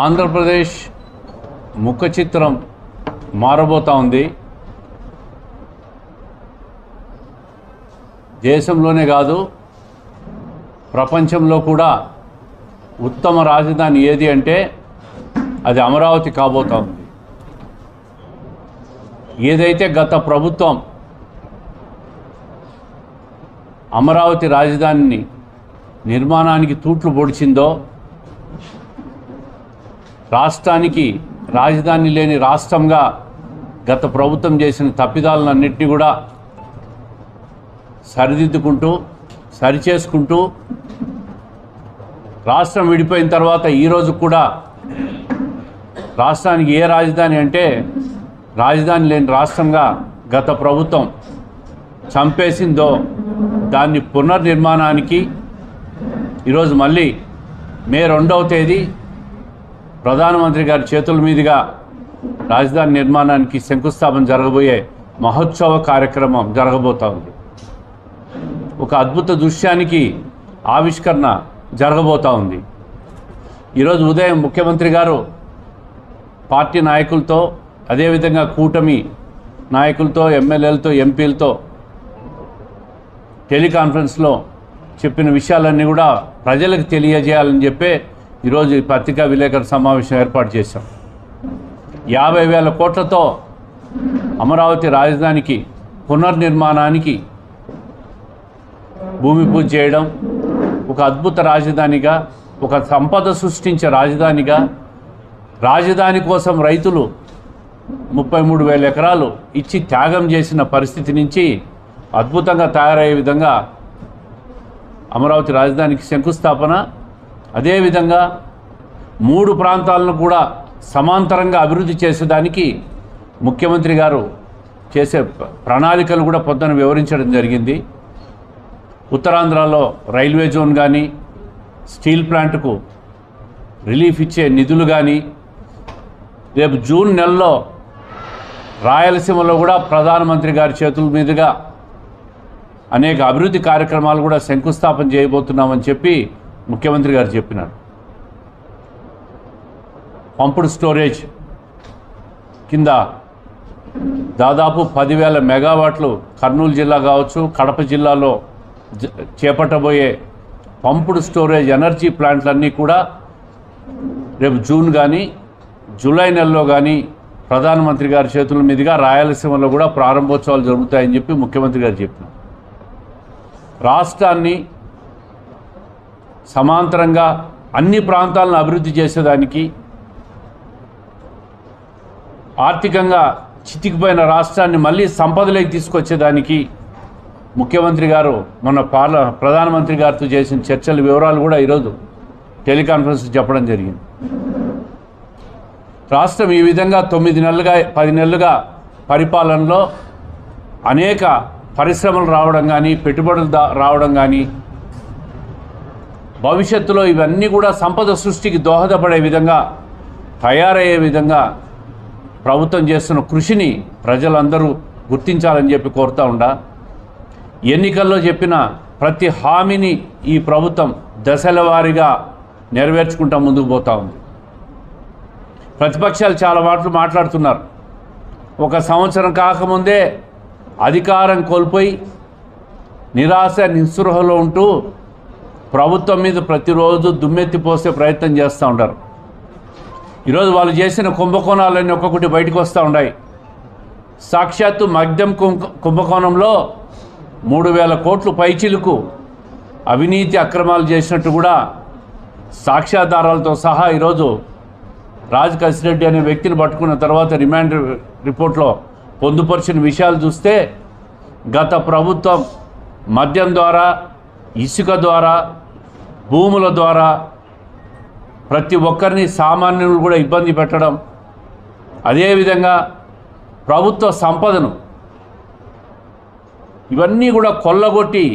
ఆంధ్రప్రదేశ్ ముఖ చిత్రం మారబోతా ఉంది. దేశంలోనే కాదు ప్రపంచంలో కూడా ఉత్తమ రాజధాని ఏది అంటే అది అమరావతి కాబోతా ఉంది. ఏదైతే గత ప్రభుత్వం అమరావతి రాజధానిని నిర్మాణానికి తూట్లు పొడిచిందో, రాష్ట్రానికి రాజధాని లేని రాష్ట్రంగా గత ప్రభుత్వం చేసిన తప్పిదాలన్నింటినీ కూడా సరిదిద్దుకుంటూ సరిచేసుకుంటూ రాష్ట్రం విడిపోయిన తర్వాత ఈరోజు కూడా రాష్ట్రానికి ఏ రాజధాని అంటే రాజధాని లేని రాష్ట్రంగా గత ప్రభుత్వం చంపేసిందో దాన్ని పునర్నిర్మాణానికి ఈరోజు మళ్ళీ మే 2వ తేదీ ప్రధానమంత్రి గారి చేతుల మీదుగా రాజధాని నిర్మాణానికి శంకుస్థాపన జరగబోయే మహోత్సవ కార్యక్రమం జరగబోతా ఉంది. ఒక అద్భుత దృశ్యానికి ఆవిష్కరణ జరగబోతా ఉంది. ఈరోజు ఉదయం ముఖ్యమంత్రి గారు పార్టీ నాయకులతో, అదేవిధంగా కూటమి నాయకులతో, ఎమ్మెల్యేలతో, ఎంపీలతో టెలికాన్ఫరెన్స్లో చెప్పిన విషయాలన్నీ కూడా ప్రజలకు తెలియజేయాలని చెప్పే ఈరోజు ఈ పత్రికా విలేకరుల సమావేశం ఏర్పాటు చేశాం. 50,000 కోట్లతో అమరావతి రాజధానికి పునర్నిర్మాణానికి భూమి పూజ చేయడం, ఒక అద్భుత రాజధానిగా, ఒక సంపద సృష్టించే రాజధానిగా, రాజధాని కోసం రైతులు 33,000 ఎకరాలు ఇచ్చి త్యాగం చేసిన పరిస్థితి నుంచి అద్భుతంగా తయారయ్యే విధంగా అమరావతి రాజధానికి శంకుస్థాపన, అదేవిధంగా 3 ప్రాంతాలను కూడా సమాంతరంగా అభివృద్ధి చేసేదానికి ముఖ్యమంత్రి గారు చేసే ప్రణాళికలు కూడా పొద్దున వివరించడం జరిగింది. ఉత్తరాంధ్రలో రైల్వే జోన్ కానీ, స్టీల్ ప్లాంట్కు రిలీఫ్ ఇచ్చే నిధులు కానీ, రేపు జూన్ నెలలో రాయలసీమలో కూడా ప్రధానమంత్రి గారి చేతుల మీదుగా అనేక అభివృద్ధి కార్యక్రమాలు కూడా శంకుస్థాపన చేయబోతున్నామని చెప్పి ముఖ్యమంత్రి గారు చెప్పినారు. పంపుడు స్టోరేజ్ కింద దాదాపు 10,000 మెగావాట్లు కర్నూలు జిల్లా కావచ్చు, కడప జిల్లాలో చేపట్టబోయే పంపుడు స్టోరేజ్ ఎనర్జీ ప్లాంట్లన్నీ కూడా రేపు జూన్ కానీ జూలై నెలలో కానీ ప్రధానమంత్రి గారి చేతుల మీదుగా రాయలసీమలో కూడా ప్రారంభోత్సవాలు జరుగుతాయని చెప్పి ముఖ్యమంత్రి గారు చెప్పినారు. రాష్ట్రాన్ని సమాంతరంగా అన్ని ప్రాంతాలను అభివృద్ధి చేసేదానికి, ఆర్థికంగా చితికిపోయిన రాష్ట్రాన్ని మళ్ళీ సంపదలోకి తీసుకొచ్చేదానికి ముఖ్యమంత్రి గారు మొన్న ప్రధానమంత్రి గారితో చేసిన చర్చల వివరాలు కూడా ఈరోజు టెలికాన్ఫరెన్స్ చెప్పడం జరిగింది. రాష్ట్రం ఈ విధంగా 9 నెలలుగా 10 నెలలుగా పరిపాలనలో అనేక పరిశ్రమలు రావడం కానీ, పెట్టుబడులు రావడం కానీ, భవిష్యత్తులో ఇవన్నీ కూడా సంపద సృష్టికి దోహదపడే విధంగా తయారయ్యే విధంగా ప్రభుత్వం చేస్తున్న కృషిని ప్రజలందరూ గుర్తించాలని చెప్పి కోరుతూ ఉండా, ఎన్నికల్లో చెప్పిన ప్రతి హామీని ఈ ప్రభుత్వం దశల వారీగా నెరవేర్చుకుంటూ ముందుకు పోతూ ఉంది. ప్రతిపక్షాలు చాలా మాటలు మాట్లాడుతున్నారు. 1 సంవత్సరం కాకముందే అధికారం కోల్పోయి నిరాశ నిస్పృహలో ఉంటూ ప్రభుత్వం మీద ప్రతిరోజు దుమ్మెత్తిపోసే ప్రయత్నం చేస్తూ ఉంటారు. ఈరోజు వాళ్ళు చేసిన కుంభకోణాలన్నీ ఒక్కొక్కటి బయటకు వస్తూ ఉన్నాయి. సాక్షాత్తు మద్యం కుంభకోణంలో 3,000 కోట్లు పైచిలుకు అవినీతి అక్రమాలు చేసినట్టు కూడా సాక్ష్యాధారాలతో సహా ఈరోజు రాజ్ కసిరెడ్డి అనే వ్యక్తిని పట్టుకున్న తర్వాత రిమాండ్ రిపోర్ట్లో పొందుపరిచిన విషయాలు చూస్తే గత ప్రభుత్వం మద్యం ద్వారా, ఇసుక ద్వారా, భూముల ద్వారా ప్రతి ఒక్కరిని సామాన్యులు కూడా ఇబ్బంది పెట్టడం, అదేవిధంగా ప్రభుత్వ సంపదను ఇవన్నీ కూడా కొల్లగొట్టి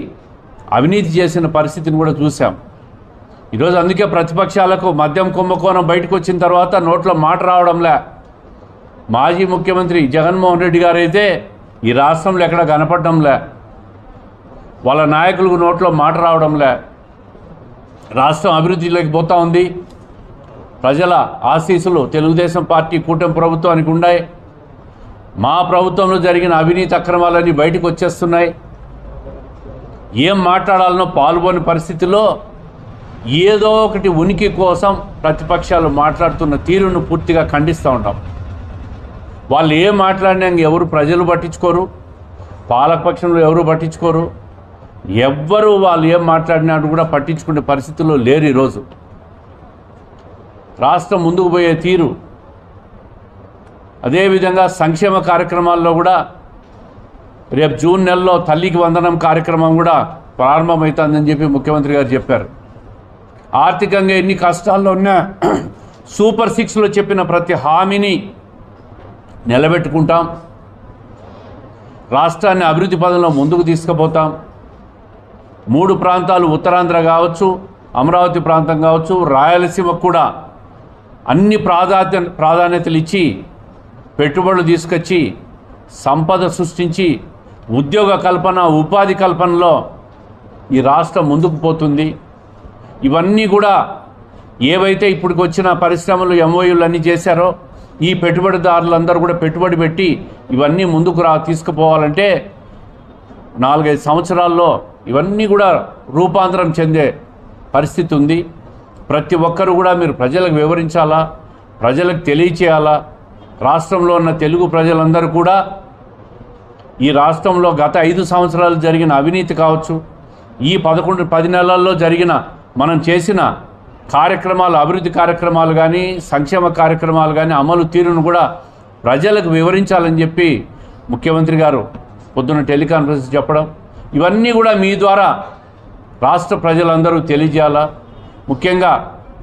అవినీతి చేసిన పరిస్థితిని కూడా చూసాం. ఈరోజు అందుకే ప్రతిపక్షాలకు మద్యం కుంభకోణం బయటకు వచ్చిన తర్వాత నోట్లో మాట రావడంలే. మాజీ ముఖ్యమంత్రి జగన్మోహన్ రెడ్డి గారు అయితే ఈ రాష్ట్రంలో ఎక్కడ కనపడడంలే, వాళ్ళ నాయకులకు నోట్లో మాట రావడంలే. రాష్ట్రం అభివృద్ధిలోకి పోతా ఉంది. ప్రజల ఆశీస్సులు తెలుగుదేశం పార్టీ కూటమి ప్రభుత్వానికి ఉన్నాయి. మా ప్రభుత్వంలో జరిగిన అవినీతి అక్రమాలన్నీ బయటకు వచ్చేస్తున్నాయి. ఏం మాట్లాడాలనో పాల్గొని పరిస్థితిలో ఏదో ఒకటి ఉనికి కోసం ప్రతిపక్షాలు మాట్లాడుతున్న తీరును పూర్తిగా ఖండిస్తూ ఉంటాం. వాళ్ళు ఏం మాట్లాడినా ఎవరు ప్రజలు పట్టించుకోరు, పాలకపక్షంలో ఎవరు పట్టించుకోరు, ఎవ్వరూ వాళ్ళు ఏం మాట్లాడినాడు కూడా పట్టించుకునే పరిస్థితుల్లో లేరు. ఈరోజు రాష్ట్రం ముందుకు పోయే తీరు, అదేవిధంగా సంక్షేమ కార్యక్రమాల్లో కూడా రేపు జూన్ నెలలో తల్లికి వందనం కార్యక్రమం కూడా ప్రారంభమవుతుందని చెప్పి ముఖ్యమంత్రి గారు చెప్పారు. ఆర్థికంగా ఎన్ని కష్టాల్లో ఉన్నా సూపర్ 6లో చెప్పిన ప్రతి హామీని నిలబెట్టుకుంటాం. రాష్ట్రాన్ని అభివృద్ధి పదంలో ముందుకు తీసుకుపోతాం. 3 ప్రాంతాలు, ఉత్తరాంధ్ర కావచ్చు, అమరావతి ప్రాంతం కావచ్చు, రాయలసీమకు కూడా అన్ని ప్రాధాన్యతలు ఇచ్చి పెట్టుబడులు తీసుకొచ్చి సంపద సృష్టించి ఉద్యోగ కల్పన, ఉపాధి కల్పనలో ఈ రాష్ట్రం ముందుకు పోతుంది. ఇవన్నీ కూడా ఏవైతే ఇప్పటికి వచ్చిన పరిశ్రమలు MOUలు అన్నీ చేశారో ఈ పెట్టుబడిదారులందరూ కూడా పెట్టుబడి పెట్టి ఇవన్నీ ముందుకు తీసుకుపోవాలంటే 4-5 సంవత్సరాల్లో ఇవన్నీ కూడా రూపాంతరం చెందే పరిస్థితి ఉంది. ప్రతి ఒక్కరు కూడా మీరు ప్రజలకు వివరించాలా, ప్రజలకు తెలియచేయాలా. రాష్ట్రంలో ఉన్న తెలుగు ప్రజలందరూ కూడా ఈ రాష్ట్రంలో గత 5 సంవత్సరాలు జరిగిన అవినీతి కావచ్చు, ఈ 10 నెలల్లో జరిగిన మనం చేసిన కార్యక్రమాలు, అభివృద్ధి కార్యక్రమాలు కానీ, సంక్షేమ కార్యక్రమాలు కానీ అమలు తీరును కూడా ప్రజలకు వివరించాలని చెప్పి ముఖ్యమంత్రి గారు పొద్దున్న టెలికాన్ఫరెన్స్ చెప్పడం, ఇవన్నీ కూడా మీ ద్వారా రాష్ట్ర ప్రజలందరూ తెలియజేయాలా. ముఖ్యంగా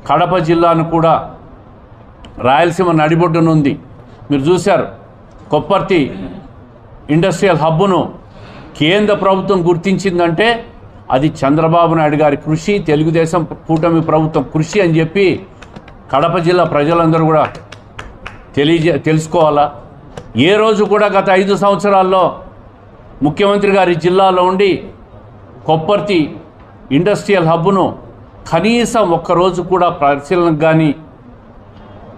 కడప జిల్లాను కూడా రాయలసీమ నడిబొడ్డునుంది. మీరు చూశారు, కొప్పర్తి ఇండస్ట్రియల్ హబ్బును కేంద్ర ప్రభుత్వం గుర్తించిందంటే అది చంద్రబాబు నాయుడు గారి కృషి, తెలుగుదేశం కూటమి ప్రభుత్వం కృషి అని చెప్పి కడప జిల్లా ప్రజలందరూ కూడా తెలుసుకోవాలా. ఏ రోజు కూడా గత 5 సంవత్సరాల్లో ముఖ్యమంత్రి గారి జిల్లాలో ఉండి కొప్పర్తి ఇండస్ట్రియల్ హబ్బును కనీసం ఒక్కరోజు కూడా పరిశీలనకు కానీ,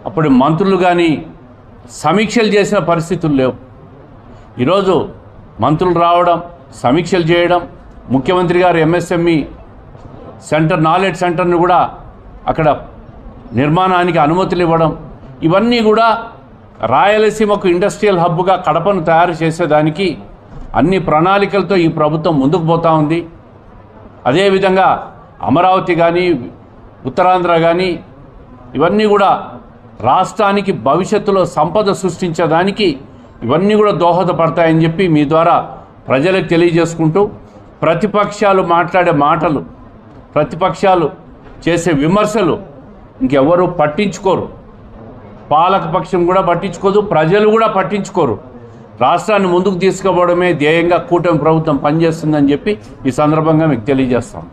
అప్పుడు మంత్రులు కానీ సమీక్షలు చేసిన పరిస్థితులు లేవు. ఈరోజు మంత్రులు రావడం, సమీక్షలు చేయడం, ముఖ్యమంత్రి గారు MSME సెంటర్, నాలెడ్జ్ సెంటర్ను కూడా అక్కడ నిర్మాణానికి అనుమతులు ఇవ్వడం, ఇవన్నీ కూడా రాయలసీమకు ఇండస్ట్రియల్ హబ్గా కడపను తయారు చేసేదానికి అన్ని ప్రణాళికలతో ఈ ప్రభుత్వం ముందుకు పోతూ ఉంది. అదేవిధంగా అమరావతి కానీ, ఉత్తరాంధ్ర కానీ ఇవన్నీ కూడా రాష్ట్రానికి భవిష్యత్తులో సంపద సృష్టించడానికి ఇవన్నీ కూడా దోహదపడతాయని చెప్పి మీ ద్వారా ప్రజలకు తెలియజేసుకుంటూ, ప్రతిపక్షాలు మాట్లాడే మాటలు, ప్రతిపక్షాలు చేసే విమర్శలు ఇంకెవరు పట్టించుకోరు. పాలకపక్షం కూడా పట్టించుకోదు, ప్రజలు కూడా పట్టించుకోరు. రాష్ట్రాన్ని ముందుకు తీసుకుపోవడమే ధ్యేయంగా కూటమి ప్రభుత్వం పనిచేస్తుందని చెప్పి ఈ సందర్భంగా మీకు తెలియజేస్తాం.